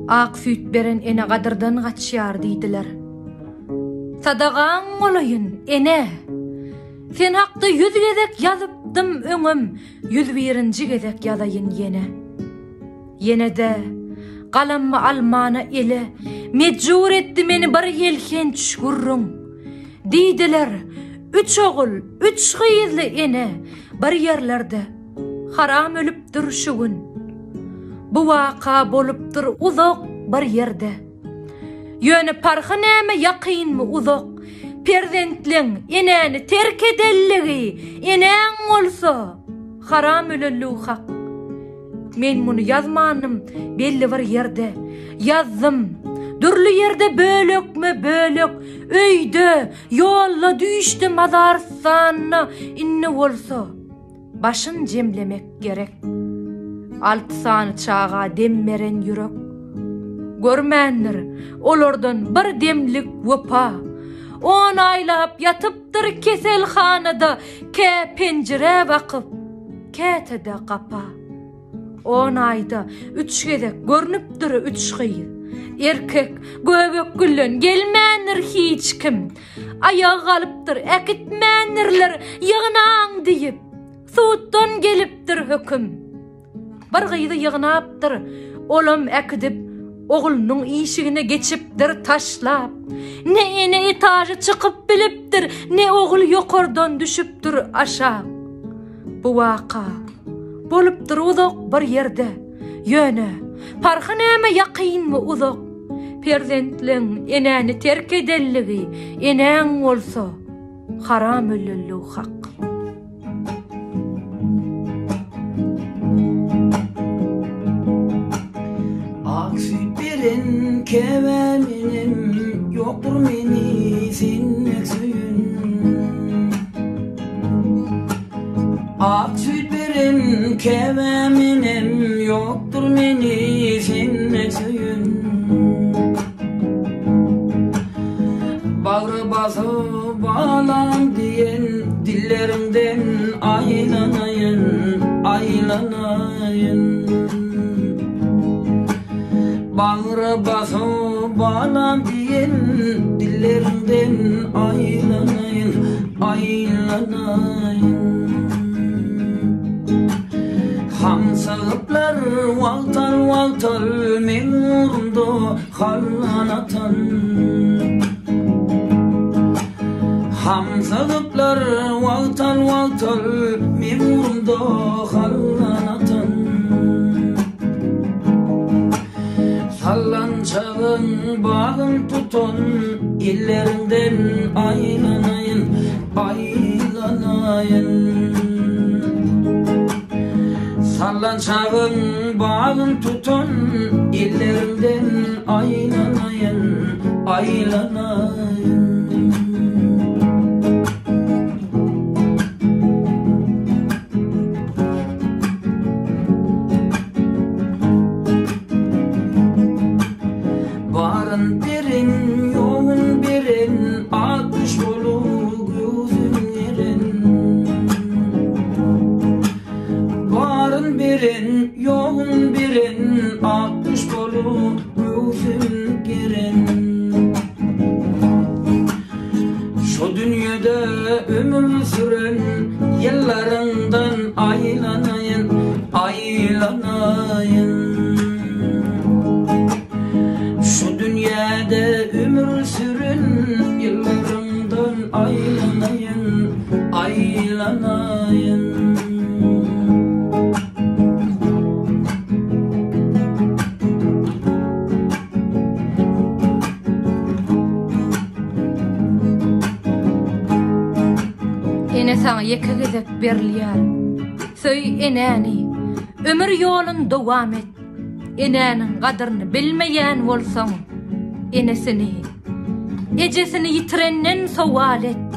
Ak süt beren ene gadırdan gaçýar diýdiler. Sadagaň olayyn ene. Sen hakda 100 gezek ýazypdym öňüm, 101-nji gezek ýazaýyn ýene. Ýene de galammy almana ele mejbur etdi meni bir ýelken çüşgürrüň. Diýdiler, 3 ogul, 3 gyýzly ene bir ýerlerde haram ölüpdir şu gün. Bu waka bolupdyr uzak bir ýerde. Ýöne parha näme ýakynmy uzak. Perzentliň enäni terk edelligi, enäň bolsa haram ölelli hak. Men muny ýazmanym belli bir ýerde. Ýazdym. Dürli ýerde bölekme bölek, öýde, ýolda düşdi mazarsanna inni bolsa başyn jemlemek gerek. 6 sany çağa demmeren ýürek. Görmändir olardan bir demlik wepa. 10 aýlap ýatypdyr keselhanada, ke penjere bakyp, kätede gapa. 10 aýda 3 gezek görnüpdir 3 gyý. Erkek göbek güllen gelmändir hiç kim. Ayağa galypdyr äkitmändirler ýygnaň diýip. Suutdan gelipdir höküm. Bir gyýdy ýygnapdyr, olam äkidip oglunyň işigine geçipdir taşlap. Ne ene etaji çykyp bilipdir, ne ogul ýokardan düşüpdir aşa. Bu waka bolupdyr uzak bir ýerde. Ýöne parha näme ýakynmy uzak. Perzentliň enäni terk edelligi, enäň bolsa haram ölelli hak. Aksütlerin keveminim yoktur meni sinnek suyun. Aksütlerin keveminim yoktur meni sinnek suyun. Bağrı bası bağlan diyen dillerimden aylanayın, aylanayın. Bağrı bası bağlan diyen dillerimden aylanayın, aylanayın. Hamsağıplar valtal valtal memurumda hallanatan. Hamsağıplar valtal valtal memurumda hallanatan. Sallançağın bağın tutun, illerinden aylanayın, aylanayın. Sallançağın bağın tutun, illerinden aylanayın, aylanayın. Barın birin, yoğun birin, atış bolu gözünlerin. Barın birin, yoğun birin, atış bolu gözünlerin. Şu dünyada ömür süren yıllarından aylanayın, aylanayın. Şu dünyada ömür sürün yıllarımdan aylanayın, aylanayın. Ene sana ýeke gezek berilýär. Söý enäni, ömür ýolun dowam et. Enäniň gadyryny bilmeýän bolsaň, enesini, ejesini ýitirenden sowal et.